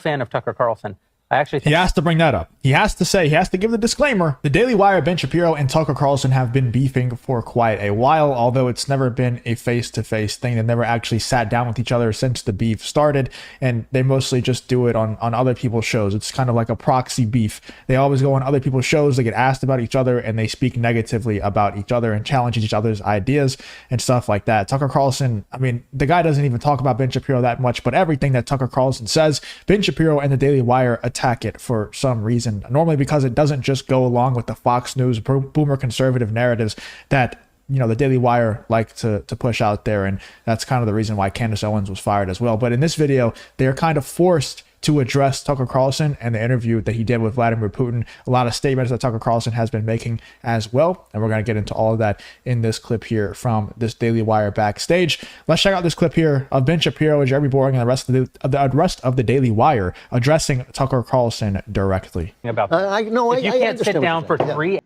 Fan of Tucker Carlson. I actually think he has to bring that up. He has to give the disclaimer. The Daily Wire, Ben Shapiro, and Tucker Carlson have been beefing for quite a while, although it's never been a face-to-face thing. They never actually sat down with each other since the beef started, and they mostly just do it on other people's shows. It's kind of like a proxy beef. They always go on other people's shows, they get asked about each other, and they speak negatively about each other and challenge each other's ideas and stuff like that. Tucker Carlson, I mean, the guy doesn't even talk about Ben Shapiro that much, but everything that Tucker Carlson says, Ben Shapiro and the Daily Wire attack it for some reason, normally because it doesn't just go along with the Fox News boomer conservative narratives that, you know, the Daily Wire like to push out there. And that's kind of the reason why Candace Owens was fired as well. But in this video, they're kind of forced to address Tucker Carlson and the interview that he did with Vladimir Putin. A lot of statements that Tucker Carlson has been making as well. And we're going to get into all of that in this clip here from this Daily Wire backstage. Let's check out this clip here of Ben Shapiro and Jeremy Boring and the rest of the Daily Wire addressing Tucker Carlson directly. About that. You can't sit down for 3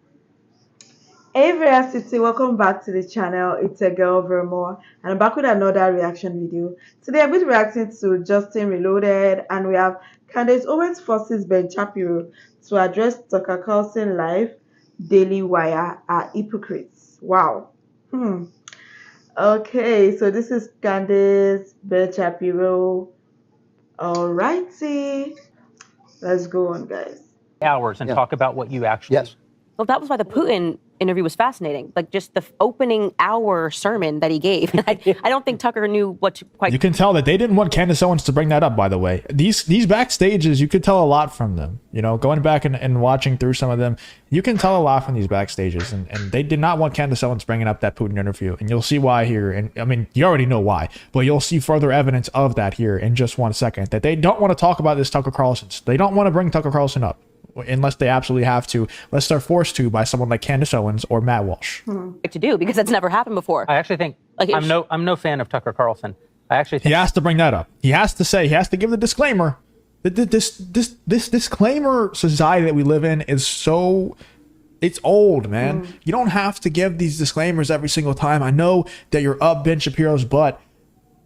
Hey Veracity, welcome back to the channel. It's a girl VeraMoore, and I'm back with another reaction video. Today I'm going to be reacting to Justin Reloaded, and we have Candace Owens forces Ben Shapiro to address Tucker Carlson live. Daily Wire are hypocrites. Wow. Okay, so this is Candace, Ben Shapiro. Alrighty, let's go on, guys. hours and talk about what you actually. Yes. Well, that was why the Putin interview was fascinating. Like just the opening hour sermon that he gave. I don't think Tucker knew what to quite. You can tell that they didn't want Candace Owens to bring that up, by the way. These backstages, you could tell a lot from them. You know, going back and watching through some of them, you can tell a lot from these backstages. And they did not want Candace Owens bringing up that Putin interview. And you'll see why here. And I mean, you already know why. But you'll see further evidence of that here in just 1 second. That they don't want to talk about this Tucker Carlson. They don't want to bring Tucker Carlson up. Unless they absolutely have to, unless they're forced to by someone like Candace Owens or Matt Walsh. To do because that's never happened before. I actually think I'm no fan of Tucker Carlson. I actually think he has to bring that up. He has to give the disclaimer. This disclaimer society that we live in is so, it's old, man. You don't have to give these disclaimers every single time. I know that you're up Ben Shapiro's butt.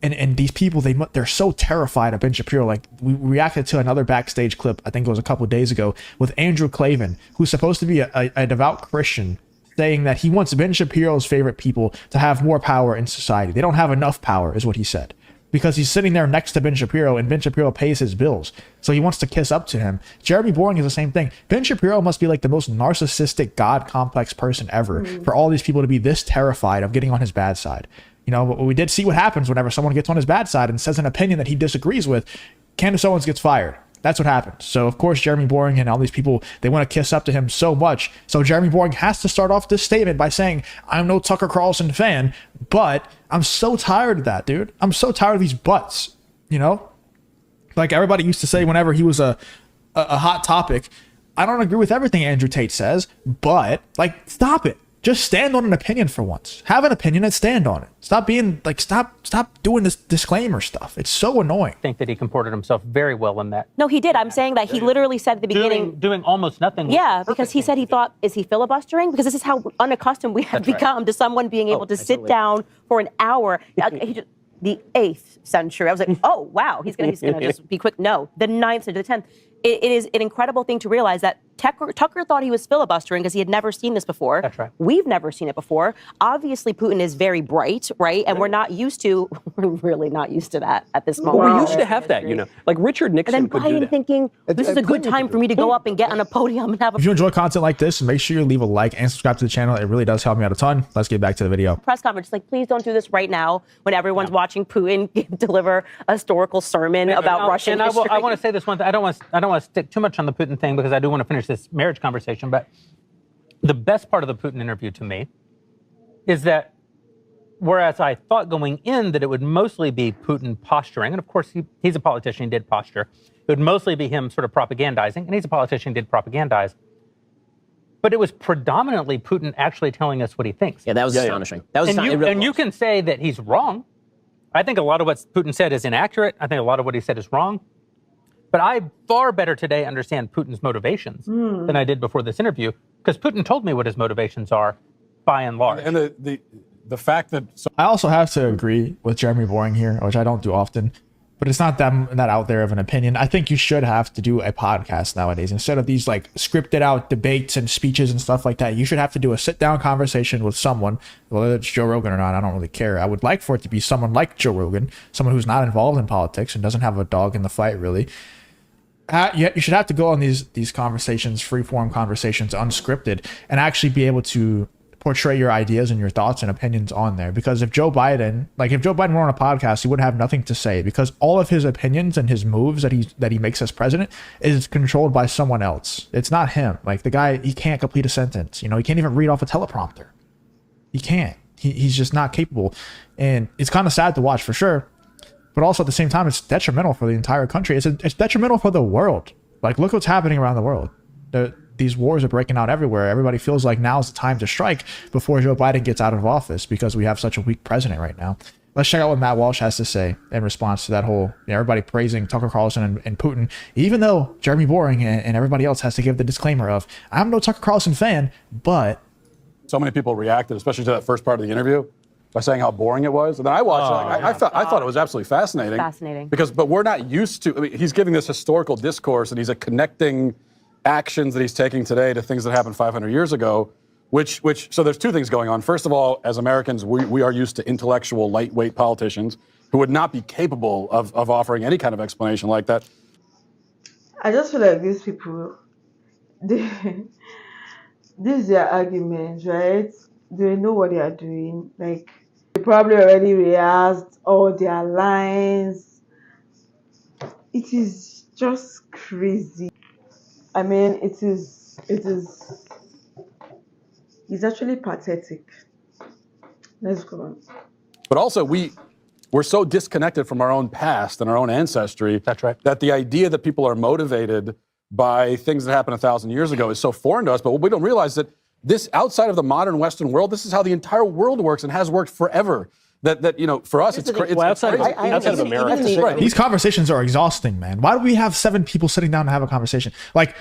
And these people, they're so terrified of Ben Shapiro. Like, we reacted to another backstage clip, I think it was a couple of days ago, with Andrew Klavan, who's supposed to be a devout Christian, saying that he wants Ben Shapiro's favorite people to have more power in society. They don't have enough power, is what he said. Because he's sitting there next to Ben Shapiro, and Ben Shapiro pays his bills. So he wants to kiss up to him. Jeremy Boring is the same thing. Ben Shapiro must be like the most narcissistic, God complex person ever for all these people to be this terrified of getting on his bad side. You know, but we did see what happens whenever someone gets on his bad side and says an opinion that he disagrees with. Candace Owens gets fired. That's what happens. So, of course, Jeremy Boring and all these people, they want to kiss up to him so much. So Jeremy Boring has to start off this statement by saying, I'm no Tucker Carlson fan, but I'm so tired of that, dude. I'm so tired of these butts, you know? Like everybody used to say whenever he was a hot topic, I don't agree with everything Andrew Tate says, but, like, stop it. Just stand on an opinion for once. Have an opinion and stand on it. Stop being like, stop doing this disclaimer stuff. It's so annoying. I think that he comported himself very well in that. No, he did. I'm saying that he literally said at the beginning. Doing almost nothing. Yeah, because he said he thought, is he filibustering? Because this is how unaccustomed we have become to someone being able to sit down for an hour. The 8th century. I was like, oh, wow, he's gonna just be quick. No, the 9th to the 10th. It is an incredible thing to realize that Tucker thought he was filibustering because he had never seen this before. That's right. We've never seen it before. Obviously, Putin is very bright, right? And we're really not used to that at this moment. Well, we used to have that, you know, like Richard Nixon. And then could do Biden that. thinking, this is a good time for me to go up and get on a podium and have a If you enjoy content like this, make sure you leave a like and subscribe to the channel. It really does help me out a ton. Let's get back to the video. press conference. Like, please don't do this right now when everyone's watching Putin deliver a historical sermon about Russian history. I want to say this one thing. I don't want to stick too much on the Putin thing because I do want to finish this marriage conversation. But the best part of the Putin interview to me is that whereas I thought going in that it would mostly be Putin posturing, and of course he's a politician, he did posture. It would mostly be him sort of propagandizing, and he's a politician, he did propagandize. But it was predominantly Putin actually telling us what he thinks. Yeah, that was astonishing. That was and you can say that he's wrong. I think a lot of what Putin said is inaccurate. I think a lot of what he said is wrong. But I far better today understand Putin's motivations than I did before this interview, because Putin told me what his motivations are, by and large. And the fact that I also have to agree with Jeremy Boring here, which I don't do often. but it's not that out there of an opinion. I think you should have to do a podcast nowadays instead of these like scripted out debates and speeches and stuff like that. You should have to do a sit down conversation with someone, whether it's Joe Rogan or not. I don't really care. I would like for it to be someone like Joe Rogan, someone who's not involved in politics and doesn't have a dog in the fight, really. You should have to go on these conversations, free form conversations, unscripted, and actually be able to portray your ideas and your thoughts and opinions on there. Because if Joe Biden were on a podcast, he would have nothing to say because all of his opinions and his moves that he makes as president is controlled by someone else. It's not him. Like the guy, he can't complete a sentence. You know, he can't even read off a teleprompter. He can't. He's just not capable. And it's kind of sad to watch for sure. But also at the same time, it's detrimental for the entire country. It's detrimental for the world. Like, look what's happening around the world. These wars are breaking out everywhere. Everybody feels like now's the time to strike before Joe Biden gets out of office because we have such a weak president right now. Let's check out what Matt Walsh has to say in response to that whole, everybody praising Tucker Carlson and Putin, even though Jeremy Boring and everybody else has to give the disclaimer of, I'm no Tucker Carlson fan, but... So many people reacted, especially to that first part of the interview, by saying how boring it was. And then I watched it. I thought it was absolutely fascinating. Fascinating. But we're not used to, I mean, he's giving this historical discourse and he's connecting actions that he's taking today to things that happened 500 years ago, so there's two things going on. First of all, as Americans, we are used to intellectual, lightweight politicians who would not be capable of offering any kind of explanation like that. I just feel like these people, this is their argument, right? They know what they are doing. Like, they probably already rehearsed all their lines. It is just crazy. I mean, it's actually pathetic. Let's go on. But also, we're so disconnected from our own past and our own ancestry. That's right. That the idea that people are motivated by things that happened 1,000 years ago is so foreign to us. But we don't realize that this, outside of the modern Western world, this is how the entire world works and has worked forever. That for us, it's crazy. Well, outside of America. Right. These conversations are exhausting, man. Why do we have 7 people sitting down to have a conversation? Like,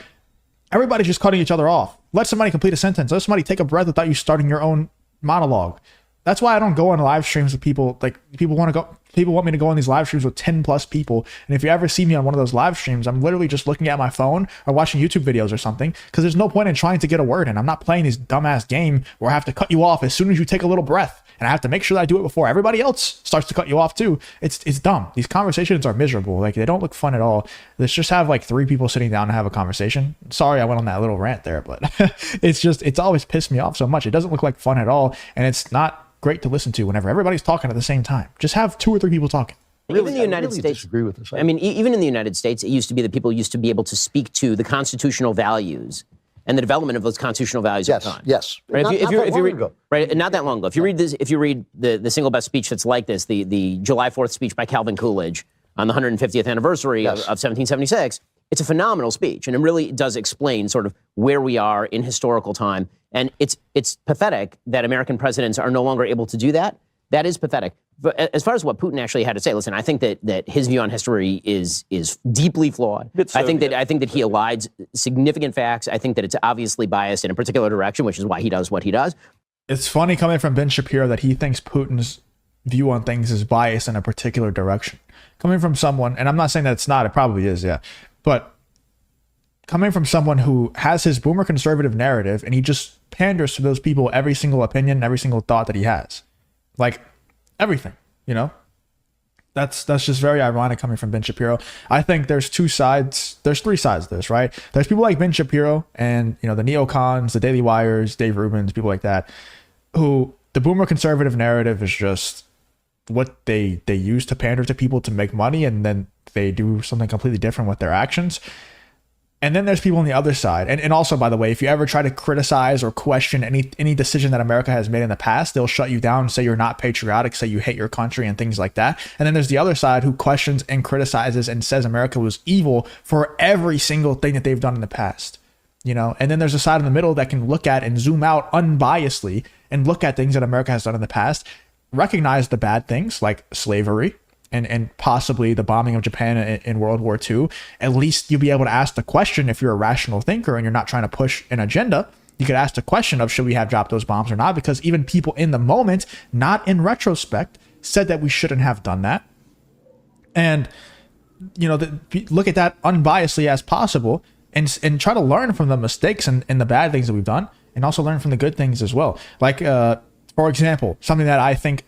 everybody's just cutting each other off. Let somebody complete a sentence. Let somebody take a breath without you starting your own monologue. That's why I don't go on live streams with people. Like, people want me to go on these live streams with 10 plus people. And if you ever see me on one of those live streams, I'm literally just looking at my phone or watching YouTube videos or something, because there's no point in trying to get a word in. I'm not playing this dumbass game where I have to cut you off as soon as you take a little breath. And I have to make sure that I do it before everybody else starts to cut you off too. It's dumb. These conversations are miserable. Like, they don't look fun at all. Let's just have like 3 people sitting down to have a conversation. Sorry, I went on that little rant there, but it's always pissed me off so much. It doesn't look like fun at all. And it's not great to listen to whenever everybody's talking at the same time. Just have 2 or 3 people talking. Even in the United States, disagree with this. I mean, even in the United States, it used to be that people used to be able to speak to the constitutional values and the development of those constitutional values at the time. Yes. Right? Not that long ago. Right, not that long ago. If you read the single best speech that's like this, the July 4th speech by Calvin Coolidge on the 150th anniversary of 1776, it's a phenomenal speech, and it really does explain sort of where we are in historical time. And it's pathetic that American presidents are no longer able to do that. That is pathetic. But as far as what Putin actually had to say, listen, I think that his view on history is deeply flawed. I think that he elides significant facts. I think that it's obviously biased in a particular direction, which is why he does what he does. It's funny coming from Ben Shapiro that he thinks Putin's view on things is biased in a particular direction. Coming from someone, and I'm not saying that it's not, it probably is, yeah. But coming from someone who has his boomer conservative narrative and he just panders to those people every single opinion, every single thought that he has. Like, everything, you know? That's just very ironic coming from Ben Shapiro. I think there's 2 sides. There's 3 sides to this, right? There's people like Ben Shapiro and, the neocons, the Daily Wires, Dave Rubin's, people like that, who the boomer conservative narrative is just what they use to pander to people to make money, and then they do something completely different with their actions. And then there's people on the other side. And also, by the way, if you ever try to criticize or question any decision that America has made in the past, they'll shut you down, say you're not patriotic, say you hate your country and things like that. And then there's the other side who questions and criticizes and says America was evil for every single thing that they've done in the past. And then there's a side in the middle that can look at and zoom out unbiasedly and look at things that America has done in the past, recognize the bad things like slavery, and possibly the bombing of Japan in World War II. At least you'll be able to ask the question, if you're a rational thinker and you're not trying to push an agenda, you could ask the question of, should we have dropped those bombs or not? Because even people in the moment, not in retrospect, said that we shouldn't have done that. And look at that unbiasedly as possible, and try to learn from the mistakes and the bad things that we've done, and also learn from the good things as well. Like, for example, something that I think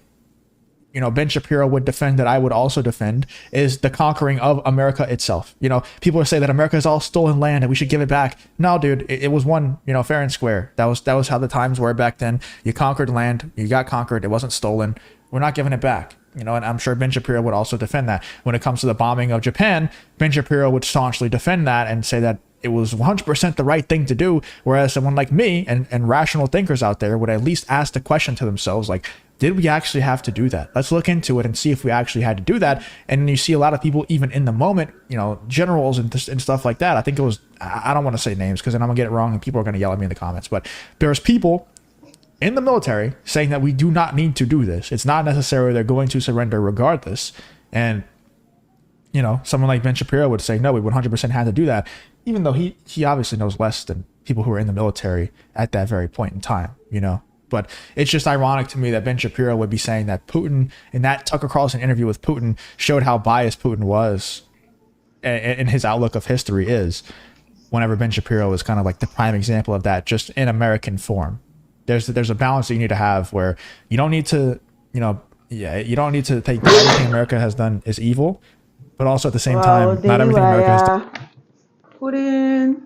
Ben Shapiro would defend, that I would also defend, is the conquering of America itself. People say that America is all stolen land and we should give it back. No, dude, it was won, fair and square. That was how the times were back then. You conquered land, you got conquered, it wasn't stolen. We're not giving it back. And I'm sure Ben Shapiro would also defend that. When it comes to the bombing of Japan, Ben Shapiro would staunchly defend that and say that it was 100% the right thing to do. Whereas someone like me and rational thinkers out there would at least ask the question to themselves, like, did we actually have to do that? Let's look into it and see if we actually had to do that. And you see a lot of people, even in the moment, generals and stuff like that. I think it was, I don't want to say names because then I'm going to get it wrong and people are going to yell at me in the comments. But there's people in the military saying that we do not need to do this. It's not necessary. They're going to surrender regardless. And, someone like Ben Shapiro would say, no, we 100% had to do that. Even though he obviously knows less than people who are in the military at that very point in time, But it's just ironic to me that Ben Shapiro would be saying that Putin, in that Tucker Carlson interview with Putin, showed how biased Putin was and his outlook of history is, whenever Ben Shapiro is kind of like the prime example of that, just in American form. There's a balance that you need to have where you don't need to, you don't need to think everything America has done is evil, but also at the same time, not everything America has done. Putin,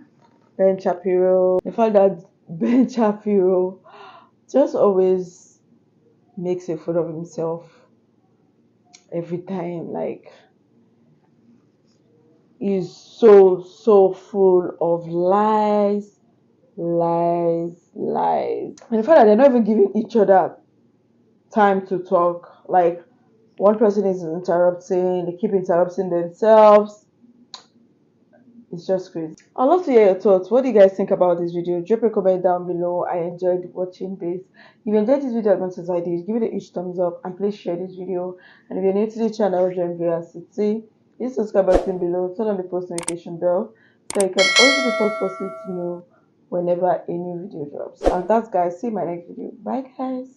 Ben Shapiro. The fact that Ben Shapiro just always makes a fool of himself every time. Like, he's so full of lies. And the fact that they're not even giving each other time to talk. Like, one person is interrupting, they keep interrupting themselves. It's just crazy. I'd love to hear your thoughts. What do you guys think about this video? Drop a comment down below. I enjoyed watching this. If you enjoyed this video as much as I did, give it a huge thumbs up and please share this video. And if you're new to the channel, join VeraCity. Hit the subscribe button below, turn on the post notification bell so you can always be the first person to know whenever a new video drops. And that's, guys, see you in my next video. Bye, guys.